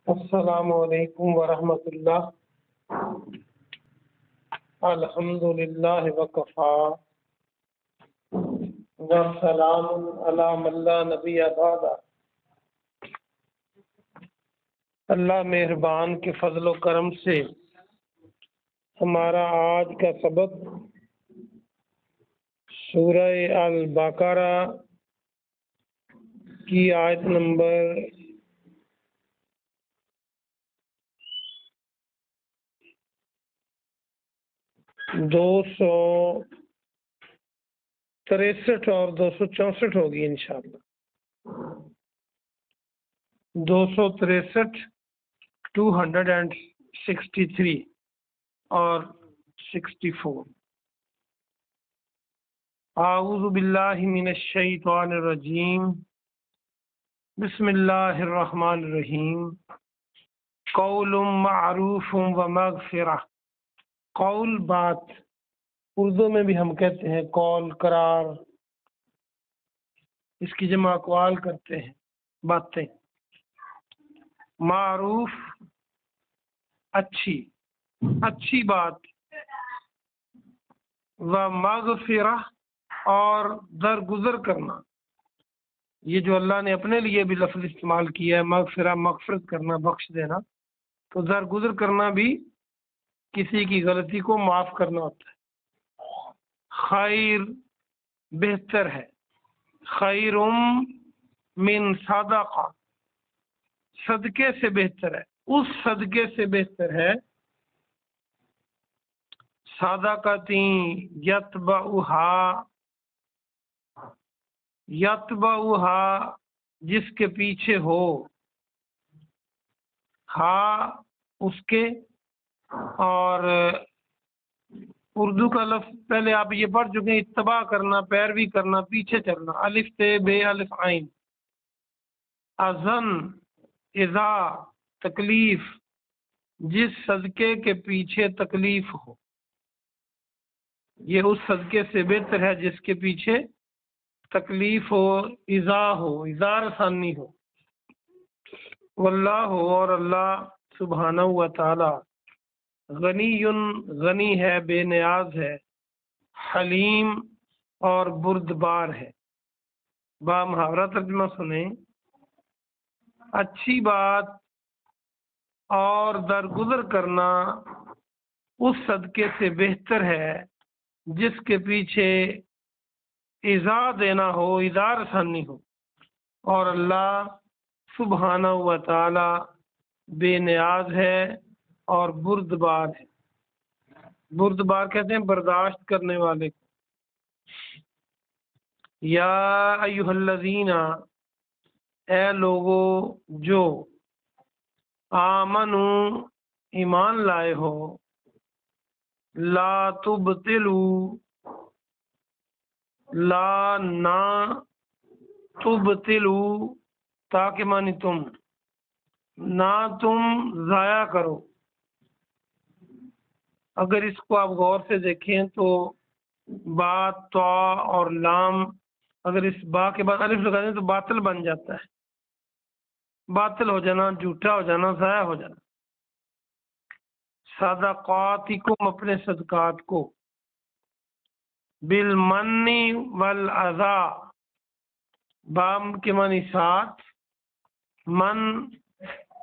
السلام علیکم ورحمۃ اللہ۔ الحمد للہ وکفا وسلام علی من لا نبی بعد۔ اللہ مہربان کے فضل و کرم سے ہمارا آج کا سبق سورہ البقرہ کی آیت نمبر 263 اور 264 ہوگی انشاءاللہ۔ 263 263 اور 64۔ اعوذ باللہ من الشیطان الرجیم، بسم اللہ الرحمن الرحیم۔ قول معروف و مغفرہ۔ قول بات، اردو میں بھی ہم کہتے ہیں قول، قرار، اس کی جمع اقوال کرتے ہیں، باتیں۔ معروف اچھی بات، و مغفرہ اور درگزر کرنا۔ یہ جو اللہ نے اپنے لیے بھی لفظ استعمال کیا ہے، مغفرہ، مغفرت کرنا، بخش دینا، تو درگزر کرنا بھی کسی کی غلطی کو معاف کرنا ہوتا ہے۔ خیر بہتر ہے، خیر من صدقہ، صدقے سے بہتر ہے، اس صدقے سے بہتر ہے، صدقۃ یتبعہا جس کے پیچھے ہو، ہاں اس کے، اور اردو کا لفظ پہلے آپ یہ پڑھ چکے ہیں، اتباع کرنا، پیروی کرنا، پیچھے چلنا، الف تے بے الف عین۔ اذن اذا تکلیف، جس صدقے کے پیچھے تکلیف ہو، یہ اس صدقے سے بہتر ہے جس کے پیچھے تکلیف ہو، ایذا رسانی ہو۔ واللہ، اور اللہ سبحانہ و تعالی، غنی ہے، بے نیاز ہے، حلیم اور بردبار ہے۔ با محاورہ ترجمہ سنیں۔ اچھی بات اور درگزر کرنا اس صدقے سے بہتر ہے جس کے پیچھے ایذا دینا ہو، ایذا رسانی ہو، اور اللہ سبحانہ و تعالی بے نیاز ہے اور بردبار ہے۔ بردبار کہتے ہیں برداشت کرنے والے کو۔ یا ایھا الذین، اے لوگو جو آمنو ایمان لائے ہو، لا تبطلوا، لا نہ، تبطلوا تاکہ مانی تم، نہ تم ضائع کرو۔ اگر اس کو آپ غور سے دیکھیں تو با، تا اور لام، اگر اس با کے بعد الف لگا دیں تو باطل بن جاتا ہے، باطل ہو جانا، جھوٹا ہو جانا، ضائع ہو جانا۔ صدقاتکم، اپنے صدقات کو، بالمن والاذی، بام کے معنی ساتھ، من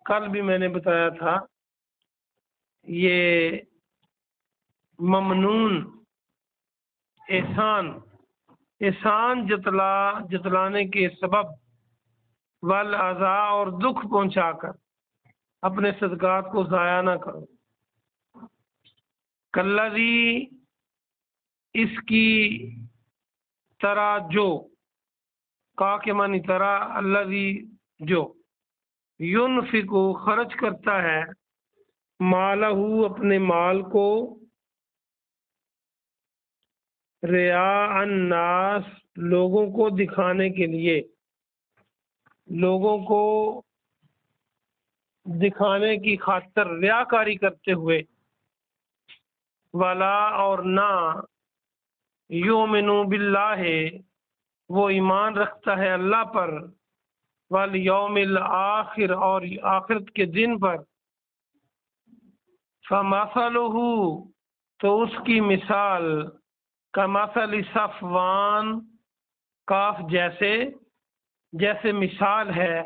کل بھی میں نے بتایا تھا یہ ممنون، احسان جتلانے کے سبب، والاذی اور دکھ پہنچا کر اپنے صدقات کو ضائع نہ کرو۔ کالذی، اس کی طرح جو، کا کے معنی طرح، الذی جو، ينفق خرچ کرتا ہے، مالہ اپنے مال کو، رعاء الناس لوگوں کو دکھانے کے لیے، لوگوں کو دکھانے کی خاطر ریاکاری کرتے ہوئے، ولا اور نہ، یؤمن باللہ وہ ایمان رکھتا ہے اللہ پر، والیوم الآخر اور آخرت کے دن پر، فمثلہ تو اس کی مثال کمثل صفوان کاف جیسے مثال ہے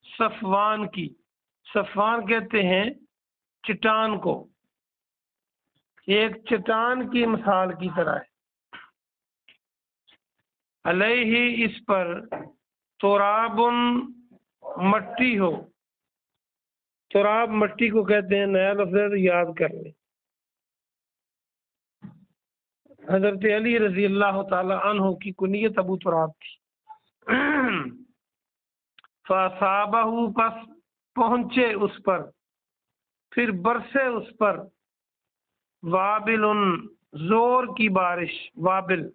صفوان کی۔ صفوان کہتے ہیں چٹان کو، ایک چٹان کی مثال کی طرح ہے۔ علیہ اس پر تراب مٹی ہو، تراب مٹی کو کہتے ہیں، نیا لفظ یاد کر لیں۔ حضرت علی رضی اللہ تعالی عنہ کی کنیت ابو تراب تھی۔ فاصابہ پس پہنچے اس پر، پھر برسے اس پر، وابل زور کی بارش، وابل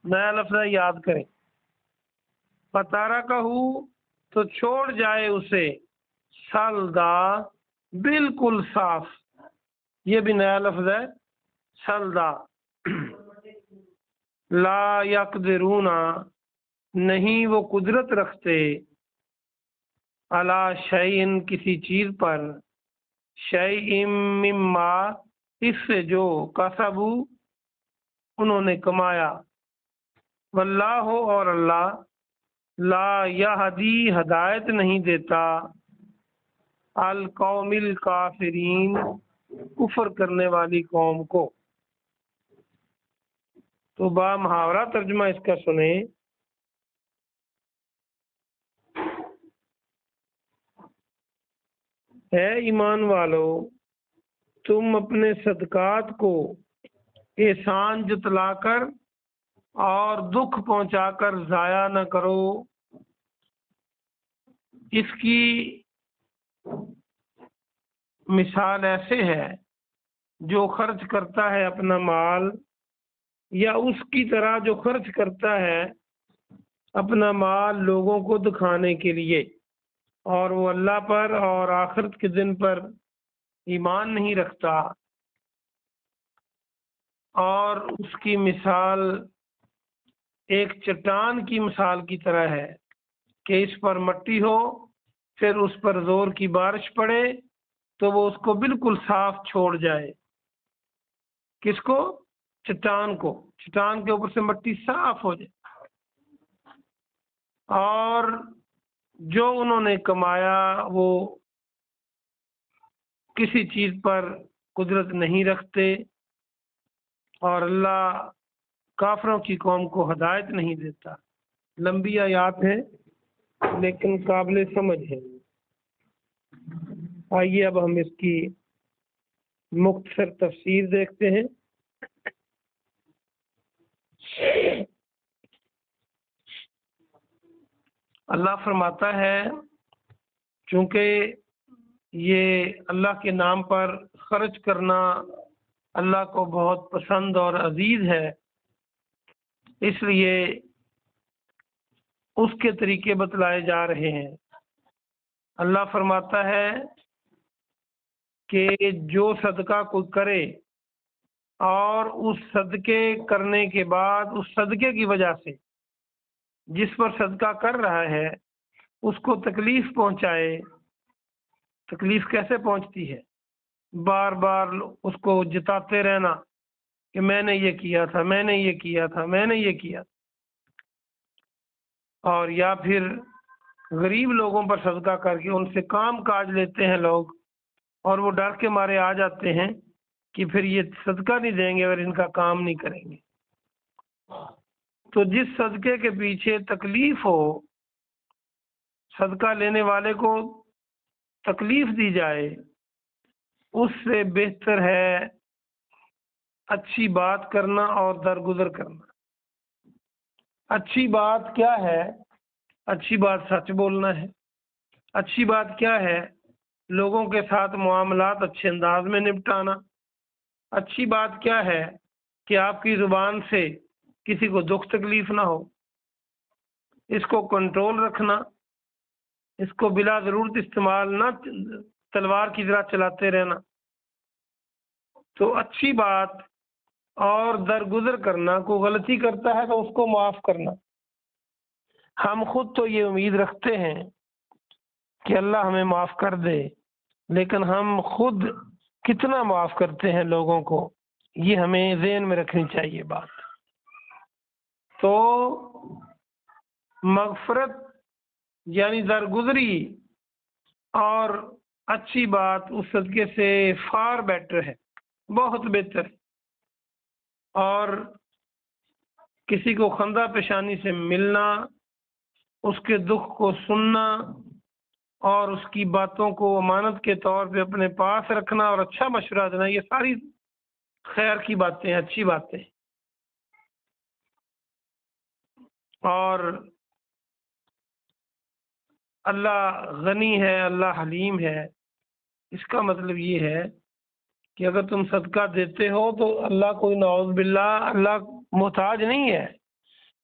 نیا لفظ یاد کریں۔ فتارکہ تو چھوڑ جائے اسے، سلدا بالکل صاف، یہ بھی نیا لفظ ہے سلدا۔ لا یقدرون نہیں وہ قدرت رکھتے، علی شیء کسی چیز پر، شیء مما اس سے جو کسبوا انہوں نے کمایا، واللہ اور اللہ لا یہدی ہدایت نہیں دیتا، القوم الکافرین کفر کرنے والی قوم کو۔ تو با محاورہ ترجمہ اس کا سنیں۔ اے ایمان والو، تم اپنے صدقات کو احسان جتلا کر اور دکھ پہنچا کر ضائع نہ کرو۔ اس کی مثال ایسے ہے جو خرچ کرتا ہے اپنا مال، یا اس کی طرح جو خرچ کرتا ہے اپنا مال لوگوں کو دکھانے کے لیے، اور وہ اللہ پر اور آخرت کے دن پر ایمان نہیں رکھتا، اور اس کی مثال ایک چٹان کی مثال کی طرح ہے کہ اس پر مٹی ہو، پھر اس پر زور کی بارش پڑے تو وہ اس کو بالکل صاف چھوڑ جائے۔ کس کو؟ چٹان کو، چٹان کے اوپر سے مٹی صاف ہو جائے۔ اور جو انہوں نے کمایا وہ کسی چیز پر قدرت نہیں رکھتے، اور اللہ کافروں کی قوم کو ہدایت نہیں دیتا۔ لمبی آیات ہیں لیکن قابل سمجھ ہے۔ آئیے اب ہم اس کی مختصر تفسیر دیکھتے ہیں۔ اللہ فرماتا ہے چونکہ یہ اللہ کے نام پر خرچ کرنا اللہ کو بہت پسند اور عزیز ہے، اس لیے اس کے طریقے بتلائے جا رہے ہیں۔ اللہ فرماتا ہے کہ جو صدقہ کوئی کرے اور اس صدقے کرنے کے بعد اس صدقے کی وجہ سے جس پر صدقہ کر رہا ہے اس کو تکلیف پہنچائے۔ تکلیف کیسے پہنچتی ہے؟ بار بار اس کو جتاتے رہنا کہ میں نے یہ کیا تھا، میں نے یہ کیا تھا، میں نے یہ کیا تھا، اور یا پھر غریب لوگوں پر صدقہ کر کے ان سے کام کاج لیتے ہیں لوگ، اور وہ ڈر کے مارے آ جاتے ہیں کہ پھر یہ صدقہ نہیں دیں گے اور ان کا کام نہیں کریں گے۔ تو جس صدقے کے پیچھے تکلیف ہو، صدقہ لینے والے کو تکلیف دی جائے، اس سے بہتر ہے اچھی بات کرنا اور درگزر کرنا۔ اچھی بات کیا ہے؟ اچھی بات سچ بولنا ہے۔ اچھی بات کیا ہے؟ لوگوں کے ساتھ معاملات اچھے انداز میں نپٹانا۔ اچھی بات کیا ہے؟ کہ آپ کی زبان سے کسی کو دکھ تکلیف نہ ہو، اس کو کنٹرول رکھنا، اس کو بلا ضرورت استعمال نہ تلوار کی طرح چلاتے رہنا۔ تو اچھی بات اور درگزر کرنا، کوئی غلطی کرتا ہے تو اس کو معاف کرنا۔ ہم خود تو یہ امید رکھتے ہیں کہ اللہ ہمیں معاف کر دے، لیکن ہم خود کتنا معاف کرتے ہیں لوگوں کو، یہ ہمیں ذہن میں رکھنی چاہیے بات۔ تو مغفرت یعنی درگزری اور اچھی بات اس صدقے سے فار بیٹر ہے، بہت بہتر ہے۔ اور کسی کو خندہ پیشانی سے ملنا، اس کے دکھ کو سننا اور اس کی باتوں کو امانت کے طور پہ اپنے پاس رکھنا اور اچھا مشورہ دینا، یہ ساری خیر کی باتیں ہیں، اچھی باتیں۔ اور اللہ غنی ہے، اللہ حلیم ہے، اس کا مطلب یہ ہے کہ اگر تم صدقہ دیتے ہو تو اللہ کوئی نعوذ باللہ اللہ محتاج نہیں ہے،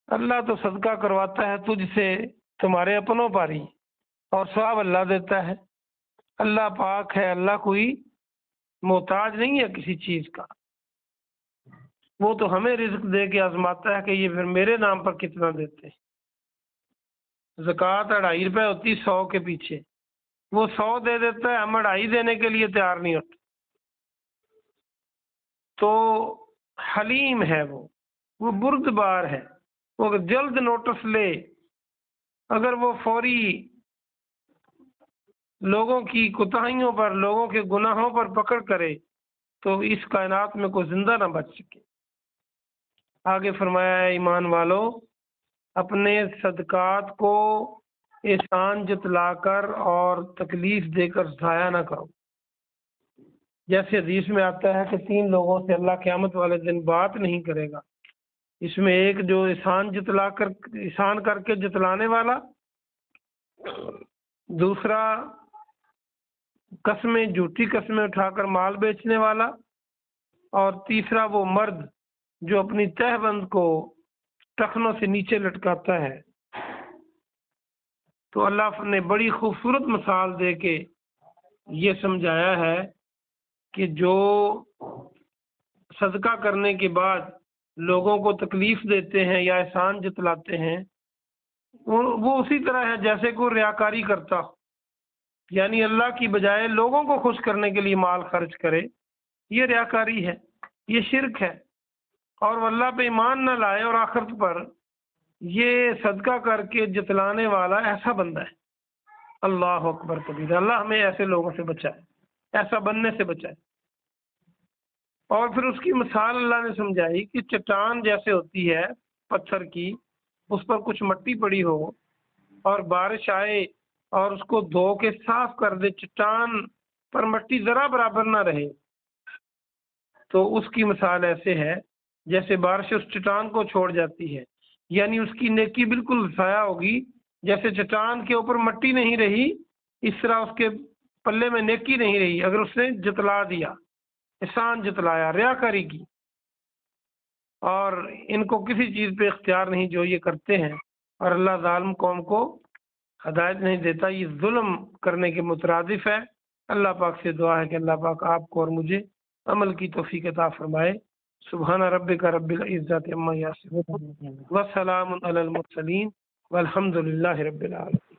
اللہ تو صدقہ کرواتا ہے تجھ سے تمہارے اپنوں پر ہی، اور ثواب اللہ دیتا ہے۔ اللہ پاک ہے، اللہ کوئی محتاج نہیں ہے کسی چیز کا، وہ تو ہمیں رزق دے کے آزماتا ہے کہ یہ پھر میرے نام پر کتنا دیتے ہیں۔ زکوٰۃ 2.5 روپے ہوتی 100 کے پیچھے، وہ 100 دے دیتا ہے، ہم 2.5 دینے کے لیے تیار نہیں ہوتے۔ تو حلیم ہے وہ بردبار ہے، وہ جلد نوٹس لے، اگر وہ فوری لوگوں کی کوتاہیوں پر، لوگوں کے گناہوں پر پکڑ کرے تو اس کائنات میں کوئی زندہ نہ بچ سکے۔ آگے فرمایا ہے ایمان والو، اپنے صدقات کو احسان جتلا کر اور تکلیف دے کر ضائع نہ کرو۔ جیسے حدیث میں آتا ہے کہ 3 لوگوں سے اللہ قیامت والے دن بات نہیں کرے گا، اس میں ایک جو احسان کر کے جتلانے والا، دوسرا قسمیں جھوٹی قسمیں اٹھا کر مال بیچنے والا، اور تیسرا وہ مرد جو اپنی تہ بند کو ٹخنوں سے نیچے لٹکاتا ہے۔ تو اللہ نے بڑی خوبصورت مثال دے کے یہ سمجھایا ہے کہ جو صدقہ کرنے کے بعد لوگوں کو تکلیف دیتے ہیں یا احسان جتلاتے ہیں، وہ اسی طرح ہے جیسے کوئی ریاکاری کرتا ہو، یعنی اللہ کی بجائے لوگوں کو خوش کرنے کے لیے مال خرچ کرے، یہ ریاکاری ہے، یہ شرک ہے، اور وہ اللہ پہ ایمان نہ لائے اور آخرت پر، یہ صدقہ کر کے جتلانے والا ایسا بندہ ہے۔ اللہ اکبر کبیر، اللہ ہمیں ایسے لوگوں سے بچائے، ایسا بننے سے بچائے۔ اور پھر اس کی مثال اللہ نے سمجھائی کہ چٹان جیسے ہوتی ہے پتھر کی، اس پر کچھ مٹی پڑی ہو اور بارش آئے اور اس کو دھو کے صاف کر دے، چٹان پر مٹی ذرا برابر نہ رہے، تو اس کی مثال ایسے ہے جیسے بارش اس چٹان کو چھوڑ جاتی ہے، یعنی اس کی نیکی بالکل ضائع ہوگی۔ جیسے چٹان کے اوپر مٹی نہیں رہی، اس طرح اس کے پلے میں نیکی نہیں رہی اگر اس نے جتلا دیا، احسان جتلایا، ریاکاری کی۔ اور ان کو کسی چیز پہ اختیار نہیں جو یہ کرتے ہیں، اور اللہ ظالم قوم کو ہدایت نہیں دیتا، یہ ظلم کرنے کے مترادف ہے۔ اللہ پاک سے دعا ہے کہ اللہ پاک آپ کو اور مجھے عمل کی توفیق عطا فرمائے۔ سبحان ربک رب العزت عما یصفون وسلام علی المرسلین والحمد للہ رب العالمین۔